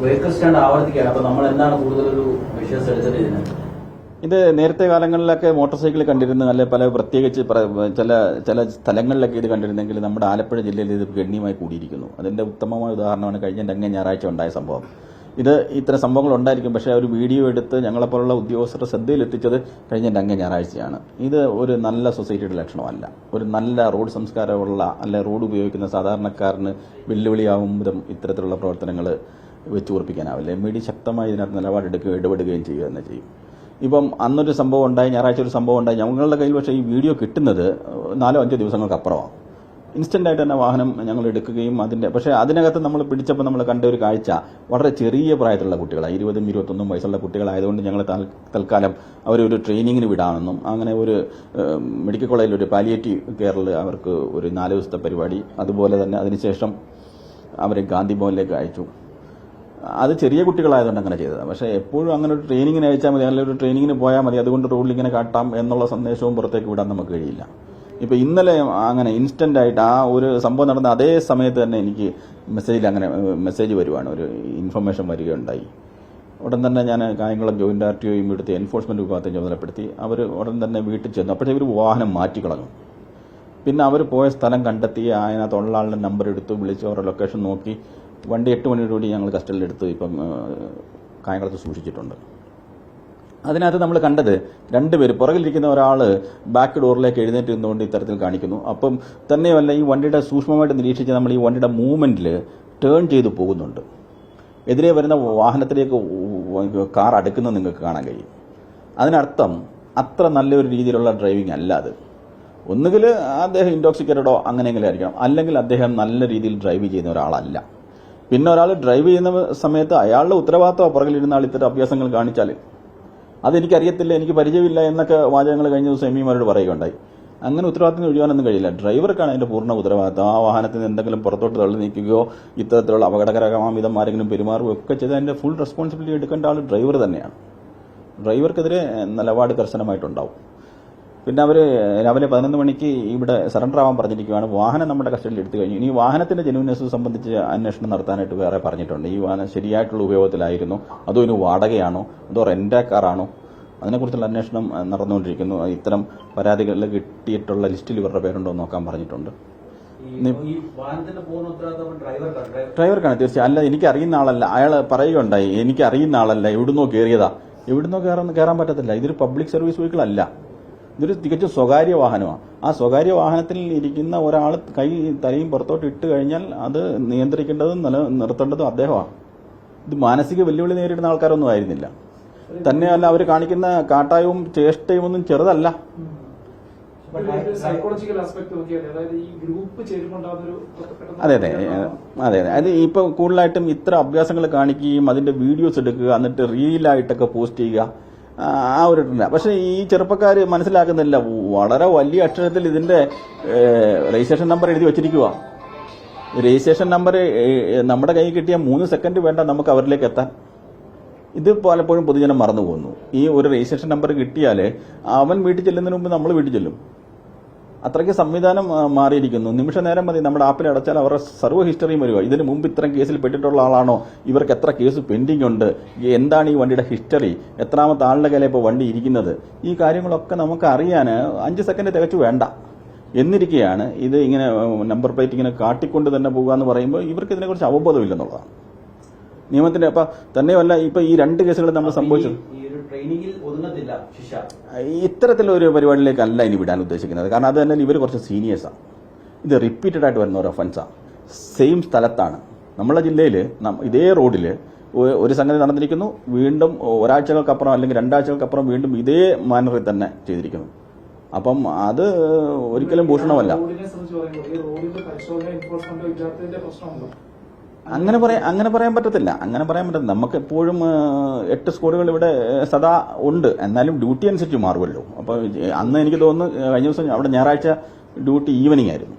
Vehicle stand ആവർത്തിക്കുകയാണ്. അപ്പൊ നമ്മൾ എന്താണ് കൂടുതലൊരു വിഷയം എടുത്തത് ഇതിന്? ഇത് നേരത്തെ കാലങ്ങളിലൊക്കെ മോട്ടോർ സൈക്കിൾ കണ്ടിരുന്നു, അല്ലെ പല പ്രത്യേകിച്ച് ചില സ്ഥലങ്ങളിലൊക്കെ ഇത് കണ്ടിരുന്നെങ്കിൽ നമ്മുടെ ആലപ്പുഴ ജില്ലയിൽ ഇത് ഗണ്യമായി കൂടിയിരിക്കുന്നു. അതിന്റെ ഉത്തമമായ ഉദാഹരണമാണ് കഴിഞ്ഞ ഞായറാഴ്ച ഉണ്ടായ സംഭവം. ഇത് ഇത്തരം സംഭവങ്ങൾ ഉണ്ടായിരിക്കും, പക്ഷേ ഒരു വീഡിയോ എടുത്ത് ഞങ്ങളെപ്പോലുള്ള ഉദ്യോഗസ്ഥരുടെ ശ്രദ്ധയിലെത്തിച്ചത് കഴിഞ്ഞ ഞായറാഴ്ചയാണ്. ഇത് ഒരു നല്ല സൊസൈറ്റിയുടെ ലക്ഷണമല്ല. ഒരു നല്ല റോഡ് സംസ്കാരമുള്ള അല്ലെ റോഡ് ഉപയോഗിക്കുന്ന സാധാരണക്കാരന് വെല്ലുവിളിയാവും വിധം ഇത്തരത്തിലുള്ള പ്രവർത്തനങ്ങൾ വെച്ച് ഉറപ്പിക്കാനാവില്ല. MVD ശക്തമായി ഇതിനകത്ത് ഇടപെടുകയും ചെയ്യുക തന്നെ ചെയ്യും. ഇപ്പം അന്നൊരു സംഭവം ഉണ്ടായി, ഞായറാഴ്ച ഒരു സംഭവം ഉണ്ടായി. ഞങ്ങളുടെ കയ്യിൽ പക്ഷേ ഈ വീഡിയോ കിട്ടുന്നത് 4-5 ദിവസങ്ങൾക്ക് അപ്പുറമാണ്. ഇൻസ്റ്റന്റായിട്ട് തന്നെ വാഹനം ഞങ്ങൾ എടുക്കുകയും പക്ഷേ അതിനകത്ത് നമ്മൾ പിടിച്ചപ്പോൾ നമ്മൾ കണ്ട ഒരു കാഴ്ച വളരെ ചെറിയ പ്രായത്തിലുള്ള കുട്ടികളാണ്, 20-21 വയസ്സുള്ള കുട്ടികളായതുകൊണ്ട് ഞങ്ങൾ തൽക്കാലം അവരൊരു ട്രെയിനിങ്ങിന് വിടാമെന്നും അങ്ങനെ ഒരു മെഡിക്കൽ കോളേജിൽ ഒരു പാലിയേറ്റീവ് കെയറിൽ അവർക്ക് ഒരു 4 ദിവസത്തെ പരിപാടി, അതുപോലെ തന്നെ അതിനുശേഷം അവരെ ഗാന്ധി ഭവനിലേക്ക് അയച്ചു. അത് ചെറിയ കുട്ടികളായതുകൊണ്ട് അങ്ങനെ ചെയ്തത്. പക്ഷേ എപ്പോഴും അങ്ങനെ ഒരു ട്രെയിനിങ്ങിന് അയച്ചാൽ മതി, അല്ലെങ്കിൽ ഒരു ട്രെയിനിങ്ങിന് പോയാൽ മതി, അതുകൊണ്ട് റോഡിൽ ഇങ്ങനെ കാട്ടാം എന്നുള്ള സന്ദേശവും പുറത്തേക്ക് വിടാൻ നമുക്ക് കഴിയില്ല. ഇപ്പൊ ഇന്നലെ അങ്ങനെ ഇൻസ്റ്റന്റ് ആയിട്ട് ആ ഒരു സംഭവം നടന്ന അതേ സമയത്ത് തന്നെ എനിക്ക് മെസ്സേജ് വരുവാണ്, ഒരു ഇൻഫർമേഷൻ വരികയുണ്ടായി. ഉടൻ തന്നെ ഞാൻ കായംകുളം ജോയിന്റ് RTOയും ഇവിടുത്തെ എൻഫോഴ്സ്മെന്റ് വിഭാഗത്തെ ചുമതലപ്പെടുത്തി. അവർ ഉടൻ തന്നെ വീട്ടിൽ ചെന്നു. അപ്പോഴേ ഇവർ വാഹനം മാറ്റിക്കളഞ്ഞു. പിന്നെ അവർ പോയ സ്ഥലം കണ്ടെത്തി, അതിനകത്തുള്ള ആളുടെ നമ്പർ എടുത്തു, വിളിച്ച് അവരുടെ ലൊക്കേഷൻ നോക്കി വണ്ടി 8 മണിയോടുകൂടി ഞങ്ങൾ കസ്റ്റഡിയിലെടുത്ത് ഇപ്പം കായംകുളത്ത് സൂക്ഷിച്ചിട്ടുണ്ട്. അതിനകത്ത് നമ്മൾ കണ്ടത് 2 പേര്, പുറകിലിരിക്കുന്ന ഒരാൾ ബാക്ക് ഡോറിലേക്ക് എഴുന്നേറ്റ് നിന്നുകൊണ്ട് ഇത്തരത്തിൽ കാണിക്കുന്നു. അപ്പം തന്നെയല്ല, ഈ വണ്ടിയുടെ സൂക്ഷ്മമായിട്ട് നിരീക്ഷിച്ച് നമ്മൾ ഈ വണ്ടിയുടെ മൂവ്മെന്റിൽ ടേൺ ചെയ്തു പോകുന്നുണ്ട്. എതിരെ വരുന്ന വാഹനത്തിലേക്ക് കാർ അടുക്കുന്നത് നിങ്ങൾക്ക് കാണാൻ കഴിയും. അതിനർത്ഥം അത്ര നല്ലൊരു രീതിയിലുള്ള ഡ്രൈവിംഗ് അല്ല അത്. ഒന്നുകിൽ അദ്ദേഹം ഇൻടോക്സിക്കേറ്റഡോ അങ്ങനെയെങ്കിലും ആയിരിക്കണം, അല്ലെങ്കിൽ അദ്ദേഹം നല്ല രീതിയിൽ ഡ്രൈവ് ചെയ്യുന്ന ഒരാളല്ല. പിന്നെ ഒരാൾ ഡ്രൈവ് ചെയ്യുന്ന സമയത്ത് അയാളുടെ ഉത്തരവാദിത്തം പുറകിലിരുന്ന ആൾ ഇത്തരം അഭ്യാസങ്ങൾ കാണിച്ചാൽ അതെനിക്കറിയത്തില്ല, എനിക്ക് പരിചയമില്ല എന്നൊക്കെ വാചകങ്ങൾ കഴിഞ്ഞ ദിവസം ME-മാരോട് പറയുകയുണ്ടായി. അങ്ങനെ ഉത്തരവാദിത്തം ഒഴിയാനൊന്നും കഴിയില്ല. ഡ്രൈവർക്കാണ് അതിന്റെ പൂർണ്ണ ഉത്തരവാദിത്തം. ആ വാഹനത്തിൽ നിന്ന് എന്തെങ്കിലും പുറത്തോട്ട് തള്ളി നീക്കുകയോ ഇത്തരത്തിലുള്ള അപകടകരമാവിധം ആരെങ്കിലും പെരുമാറുകയോ ഒക്കെ ചെയ്ത് അതിന്റെ ഫുൾ റെസ്പോൺസിബിലിറ്റി എടുക്കേണ്ട ആൾ ഡ്രൈവർ തന്നെയാണ്. ഡ്രൈവർക്കെതിരെ നിലപാട് കർശനമായിട്ടുണ്ടാവും. പിന്നെ അവർ രാവിലെ 11 മണിക്ക് ഇവിടെ സറണ്ടർ ആവാൻ പറഞ്ഞിരിക്കുകയാണ്. വാഹനം നമ്മുടെ കസ്റ്റഡിയിൽ എടുത്തു കഴിഞ്ഞു. ഇനി വാഹനത്തിന്റെ ജെന്യൂനെസ് സംബന്ധിച്ച് അന്വേഷണം നടത്താനായിട്ട് വേറെ പറഞ്ഞിട്ടുണ്ട്. ഈ വാഹനം ശരിയായിട്ടുള്ള ഉപയോഗത്തിലായിരുന്നു, അതോ ഇനി വാടകയാണോ, അതോ റെന്റാ കാറാണോ, അതിനെക്കുറിച്ചുള്ള അന്വേഷണം നടന്നുകൊണ്ടിരിക്കുന്നു. ഇത്തരം പരാതികളിൽ കിട്ടിയിട്ടുള്ള ലിസ്റ്റിൽ ഇവരുടെ പേരുണ്ടോ എന്ന് നോക്കാൻ പറഞ്ഞിട്ടുണ്ട്. ഡ്രൈവർക്കാണ് തീർച്ചയായും. അല്ല, എനിക്കറിയുന്ന ആളല്ല. അയാൾ പറയുകയുണ്ടായി, എനിക്കറിയുന്ന ആളല്ല, എവിടുന്നോ കയറിയതാ. എവിടുന്നോ കയറാൻ പറ്റത്തില്ല. ഇതൊരു പബ്ലിക് സർവീസ് വെഹിക്കിൾ അല്ല, ഇതൊരു തികച്ചും സ്വകാര്യ വാഹനമാണ്. ആ സ്വകാര്യ വാഹനത്തിൽ ഇരിക്കുന്ന ഒരാൾ തലയും പുറത്തോട്ട് ഇട്ട് കഴിഞ്ഞാൽ അത് നിയന്ത്രിക്കേണ്ടതും നിർത്തേണ്ടതും അദ്ദേഹമാണ്. ഇത് മാനസിക വെല്ലുവിളി നേരിടുന്ന ആൾക്കാരൊന്നും ആയിരുന്നില്ല. തന്നെയല്ല, അവർ കാണിക്കുന്ന കാട്ടായവും ചേഷ്ടയും ഒന്നും ചെറുതല്ല. അതെ അതെ അതെ അതെ അത് ഇപ്പൊ കൂടുതലായിട്ടും ഇത്ര അഭ്യാസങ്ങൾ കാണിക്കുകയും അതിന്റെ വീഡിയോസ് എടുക്കുക, എന്നിട്ട് റീലായിട്ടൊക്കെ പോസ്റ്റ് ചെയ്യുക, ആ ഒരു പക്ഷെ ഈ ചെറുപ്പക്കാർ മനസ്സിലാക്കുന്നില്ല. വളരെ വലിയ അക്ഷരത്തിൽ ഇതിന്റെ രജിസ്ട്രേഷൻ നമ്പർ എഴുതി വെച്ചിരിക്കുക. രജിസ്ട്രേഷൻ നമ്പർ നമ്മുടെ കയ്യിൽ കിട്ടിയ 3 സെക്കൻഡ് വേണ്ട നമുക്ക് അവരിലേക്ക് എത്താൻ. ഇത് പലപ്പോഴും പൊതുജനം മറന്നു പോകുന്നു. ഈ ഒരു രജിസ്ട്രേഷൻ നമ്പർ കിട്ടിയാൽ അവൻ വീട്ടിൽ ചെല്ലുന്നതിന് മുമ്പ് നമ്മൾ വീട്ടിൽ ചെല്ലും. അത്രയ്ക്ക് സംവിധാനം മാറിയിരിക്കുന്നു. നിമിഷ നേരം മതി നമ്മുടെ ആപ്പിൽ അടച്ചാൽ അവരുടെ സർവ്വ ഹിസ്റ്ററിയും വരിക. ഇതിന് മുമ്പ് ഇത്തരം കേസിൽ പെട്ടിട്ടുള്ള ആളാണോ, ഇവർക്ക് എത്ര കേസ് പെൻഡിംഗ് ഉണ്ട്, എന്താണ് ഈ വണ്ടിയുടെ ഹിസ്റ്ററി, എത്രാമത്തെ ആളുടെ കയ്യിലെ ഇപ്പോൾ വണ്ടി ഇരിക്കുന്നത്, ഈ കാര്യങ്ങളൊക്കെ നമുക്ക് അറിയാൻ 5 സെക്കൻഡ് തികച്ചു വേണ്ട. എന്നിരിക്കെയാണ് ഇത് ഇങ്ങനെ നമ്പർ പ്ലേറ്റ് ഇങ്ങനെ കാട്ടിക്കൊണ്ട് തന്നെ പോകുക എന്ന് പറയുമ്പോൾ ഇവർക്ക് ഇതിനെക്കുറിച്ച് അവബോധമില്ലെന്നുള്ളതാണ് നിയമത്തിന്റെ. അപ്പൊ തന്നെയല്ല, ഇപ്പൊ ഈ 2 കേസുകൾ നമ്മൾ സംഭവിച്ചു. ഇത്തരത്തിലൊരു പരിപാടിയിലേക്കല്ല ഇനി വിടാൻ ഉദ്ദേശിക്കുന്നത്. കാരണം അത് തന്നെ ഇവർ കുറച്ച് സീനിയേഴ്സാണ്. ഇത് റിപ്പീറ്റഡ് ആയിട്ട് വരുന്ന ഒരു ഒഫൻസാണ്. സെയിം സ്ഥലത്താണ് നമ്മളെ ജില്ലയിൽ ഇതേ റോഡിൽ ഒരു സംഗതി നടന്നിരിക്കുന്നു. വീണ്ടും ഒരാഴ്ചകൾക്കപ്പുറം അല്ലെങ്കിൽ 2 ആഴ്ചകൾക്കപ്പുറം വീണ്ടും ഇതേ മാനറിൽ തന്നെ ചെയ്തിരിക്കുന്നു. അപ്പം അത് ഒരിക്കലും ഭൂഷണമല്ല. അങ്ങനെ പറയാൻ പറ്റത്തില്ല. നമുക്ക് എപ്പോഴും 8 സ്ക്വാഡുകൾ ഇവിടെ സദാ ഉണ്ട്. എന്നാലും ഡ്യൂട്ടി അനുസരിച്ച് മാറുമല്ലോ. അപ്പൊ അന്ന് എനിക്ക് തോന്നുന്നു കഴിഞ്ഞ ദിവസം അവിടെ ഞായറാഴ്ച ഡ്യൂട്ടി ഈവനിങ് ആയിരുന്നു.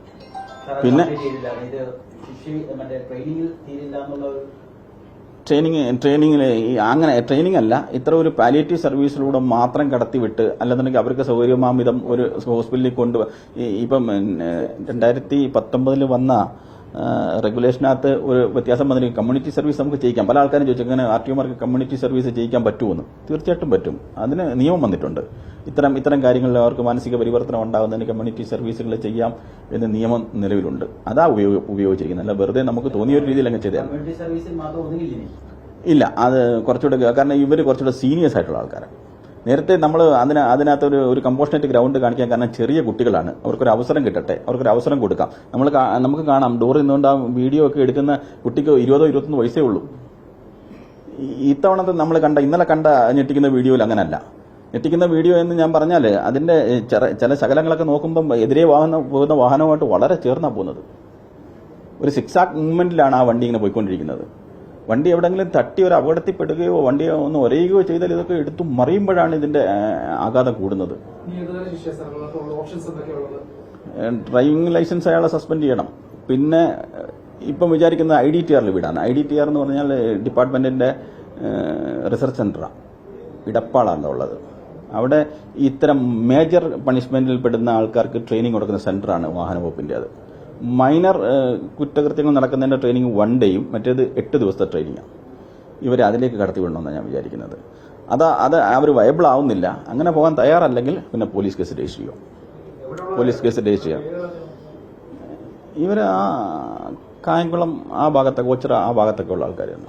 പിന്നെ ട്രെയിനിങ് അല്ല, ഇത്ര ഒരു പാലിയേറ്റീവ് സർവീസിലൂടെ മാത്രം കടത്തിവിട്ട്, അല്ലെന്നുണ്ടെങ്കിൽ അവർക്ക് സൗകര്യമാമിതം ഒരു ഹോസ്പിറ്റലിൽ ഇപ്പം 2019 വന്ന റെഗുലേഷനകത്ത് ഒരു വ്യത്യാസം വന്നിരിക്കും. കമ്മ്യൂണിറ്റി സർവീസ് നമുക്ക് ചെയ്യിക്കാം. പല ആൾക്കാരും ചോദിച്ചു അങ്ങനെ RTOമാർക്ക് കമ്മ്യൂണിറ്റി സർവീസ് ചെയ്യിക്കാൻ പറ്റുമെന്ന്. തീർച്ചയായിട്ടും പറ്റും. അതിന് നിയമം വന്നിട്ടുണ്ട്. ഇത്തരം കാര്യങ്ങളിൽ അവർക്ക് മാനസിക പരിവർത്തനം ഉണ്ടാകുന്നതിന് കമ്മ്യൂണിറ്റി സർവീസുകൾ ചെയ്യാം എന്ന് നിയമം നിലവിലുണ്ട്. അതാ ഉപയോഗിച്ചിരിക്കുന്നത്. അല്ല വെറുതെ നമുക്ക് തോന്നിയ ഒരു രീതിയിൽ അങ്ങ് ചെയ്തതാണ്. കമ്മ്യൂണിറ്റി സർവീസിൽ മാത്രം ഒതുങ്ങില്ലേ? ഇല്ല, അത് കുറച്ചുകൂടെ, കാരണം ഇവർ കുറച്ചുകൂടെ സീനിയേഴ്സ് ആയിട്ടുള്ള ആൾക്കാരാണ്. നേരത്തെ നമ്മൾ അതിനകത്ത് ഒരു കമ്പോഷനേറ്റ് ഗ്രൗണ്ട് കാണിക്കാൻ കാരണം ചെറിയ കുട്ടികളാണ്. അവർക്കൊരു അവസരം കിട്ടട്ടെ, അവർക്കൊരു അവസരം കൊടുക്കാം. നമുക്ക് കാണാം ഡോറിൽ നിന്നുകൊണ്ട് ആ വീഡിയോ ഒക്കെ എടുക്കുന്ന കുട്ടിക്ക് 20-21 വയസ്സേ ഉള്ളൂ. ഇത്തവണ നമ്മൾ ഇന്നലെ കണ്ട ഞെട്ടിക്കുന്ന വീഡിയോയിൽ അങ്ങനല്ല. ഞെട്ടിക്കുന്ന വീഡിയോ എന്ന് ഞാൻ പറഞ്ഞാൽ അതിന്റെ ചില ശകലങ്ങളൊക്കെ നോക്കുമ്പം എതിരെ പോകുന്ന വാഹനവുമായിട്ട് വളരെ ചേർന്നാണ് പോകുന്നത്. ഒരു സിക്സാക് മൂവ്മെന്റിലാണ് ആ വണ്ടി ഇങ്ങനെ പോയിക്കൊണ്ടിരിക്കുന്നത്. വണ്ടി എവിടെയെങ്കിലും തട്ടി ഒരു അപകടത്തിൽപ്പെടുകയോ വണ്ടിയോ ഒന്ന് ഒരയുകയോ ചെയ്താൽ ഇതൊക്കെ എടുത്തു മറിയുമ്പോഴാണ് ഇതിന്റെ ആഘാതം കൂടുന്നത്. ഡ്രൈവിംഗ് ലൈസൻസ് അയാളെ സസ്പെൻഡ് ചെയ്യണം. പിന്നെ ഇപ്പം വിചാരിക്കുന്നത് IDTR വിടാണ്. IDTR എന്ന് പറഞ്ഞാൽ ഡിപ്പാർട്ട്മെന്റിന്റെ റിസർച്ച് സെന്ററാണ്, ഇടപ്പാളാണ് ഉള്ളത്. അവിടെ ഇത്തരം മേജർ പണിഷ്മെന്റിൽ പെടുന്ന ആൾക്കാർക്ക് ട്രെയിനിങ് കൊടുക്കുന്ന സെന്ററാണ് വാഹന വകുപ്പിന്റെ. അത് മൈനർ കുറ്റകൃത്യങ്ങൾ നടക്കുന്നതിന്റെ ട്രെയിനിങ് 1 ഡേയും മറ്റേത് 8 ദിവസത്തെ ട്രെയിനിങ്ങാണ്. ഇവരെ അതിലേക്ക് കടത്തി വിടണമെന്നാണ് ഞാൻ വിചാരിക്കുന്നത്. അത് അവർ വയബിൾ ആവുന്നില്ല. അങ്ങനെ പോകാൻ തയ്യാറല്ലെങ്കിൽ പിന്നെ പോലീസ് കേസ് രജിസ്റ്റർ ചെയ്യും. ഇവര് ആ കായംകുളം ആ ഭാഗത്തൊക്കെ, ഓച്ചിറ ആ ഭാഗത്തൊക്കെ ഉള്ള ആൾക്കാരാണ്.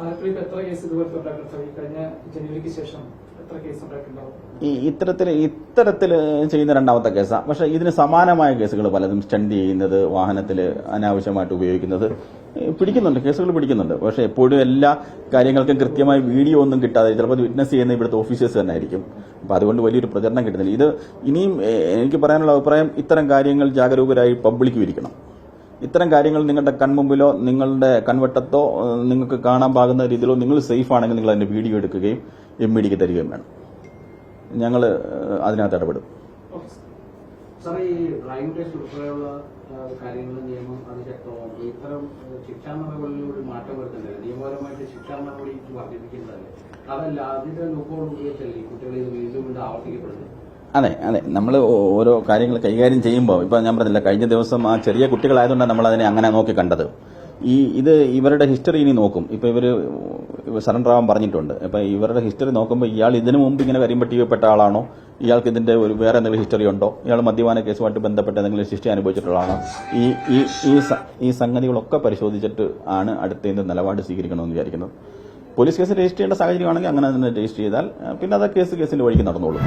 ഇത്തരത്തിൽ ചെയ്യുന്ന രണ്ടാമത്തെ കേസാണ്. പക്ഷെ ഇതിന് സമാനമായ കേസുകൾ പലതും സ്റ്റണ്ട് ചെയ്യുന്നത്, വാഹനത്തിൽ അനാവശ്യമായിട്ട് ഉപയോഗിക്കുന്നത് പിടിക്കുന്നുണ്ട്, കേസുകൾ പിടിക്കുന്നുണ്ട്. പക്ഷെ എപ്പോഴും എല്ലാ കാര്യങ്ങൾക്കും കൃത്യമായി വീഡിയോ ഒന്നും കിട്ടാതെ ചിലപ്പോൾ വിറ്റ്നസ് ചെയ്യുന്ന ഇവിടുത്തെ ഓഫീസേഴ്സ് തന്നെ ആയിരിക്കും. അപ്പൊ അതുകൊണ്ട് വലിയൊരു പ്രചരണം കിട്ടുന്നില്ല. ഇത് ഇനിയും എനിക്ക് പറയാനുള്ള അഭിപ്രായം, ഇത്തരം കാര്യങ്ങൾ ജാഗരൂകരായി പബ്ലിക് ഇരിക്കണം. ഇത്തരം കാര്യങ്ങൾ നിങ്ങളുടെ കൺമുമ്പിലോ നിങ്ങളുടെ കൺവട്ടത്തോ നിങ്ങൾക്ക് കാണാൻ പാകുന്ന രീതിയിലോ നിങ്ങൾ സേഫ് ആണെങ്കിൽ നിങ്ങൾ അതിന്റെ വീഡിയോ എടുക്കുകയും MVDക്ക് തരികയും വേണം. ഞങ്ങൾ അതിനകത്ത് ഇടപെടും. സാർ, ഈ ഡ്രൈവിംഗ് ടെസ്റ്റ് ഉൾപ്പെടെയുള്ള കാര്യങ്ങളും നിയമം അത് ശക്തമാണ്. ഇത്തരം ശിക്ഷാ നടപടികളിലൂടെ മാറ്റം വരുത്തുന്നില്ല. നിയമപരമായിട്ട് ശിക്ഷാ നടപടി വർദ്ധിപ്പിക്കുന്നതല്ലേ? അതല്ല, അതിന്റെ ലൂപ്പോൾ ഉപയോഗിച്ചല്ലേ കുട്ടികളെ ഇത് വീണ്ടും വീണ്ടും ആവർത്തിക്കപ്പെടുന്നത്? അതെ, നമ്മൾ ഓരോ കാര്യങ്ങൾ കൈകാര്യം ചെയ്യുമ്പോൾ, ഇപ്പൊ ഞാൻ പറഞ്ഞില്ല, കഴിഞ്ഞ ദിവസം ആ ചെറിയ കുട്ടികളായതുകൊണ്ടാണ് നമ്മൾ അതിനെ അങ്ങനെ നോക്കി കണ്ടത്. ഇത് ഇവരുടെ ഹിസ്റ്ററി ഇനി നോക്കും. ഇപ്പൊ ഇവര് സറണ്ടർ ആവാൻ പറഞ്ഞിട്ടുണ്ട്. അപ്പൊ ഇവരുടെ ഹിസ്റ്ററി നോക്കുമ്പോൾ ഇയാൾ ഇതിനു മുമ്പ് ഇങ്ങനെ കരിമ്പട്ടിക്കപ്പെട്ട ആളാണോ, ഇയാൾക്ക് ഇതിന്റെ ഒരു വേറെ എന്തെങ്കിലും ഹിസ്റ്ററി ഉണ്ടോ, ഇയാൾ മദ്യപാന കേസുമായിട്ട് ബന്ധപ്പെട്ട് എന്തെങ്കിലും ശിക്ഷ അനുഭവിച്ചിട്ടുള്ളതാണോ, ഈ സംഗതികളൊക്കെ പരിശോധിച്ചിട്ട് ആണ് അടുത്ത നിലപാട് സ്വീകരിക്കണമെന്ന് വിചാരിക്കുന്നത്. പോലീസ് കേസ് രജിസ്റ്റർ ചെയ്യേണ്ട സാഹചര്യമാണെങ്കിൽ അങ്ങനെ തന്നെ രജിസ്റ്റർ ചെയ്താൽ പിന്നെ അത് കേസിന്റെ വഴിക്ക് നടന്നോളൂ.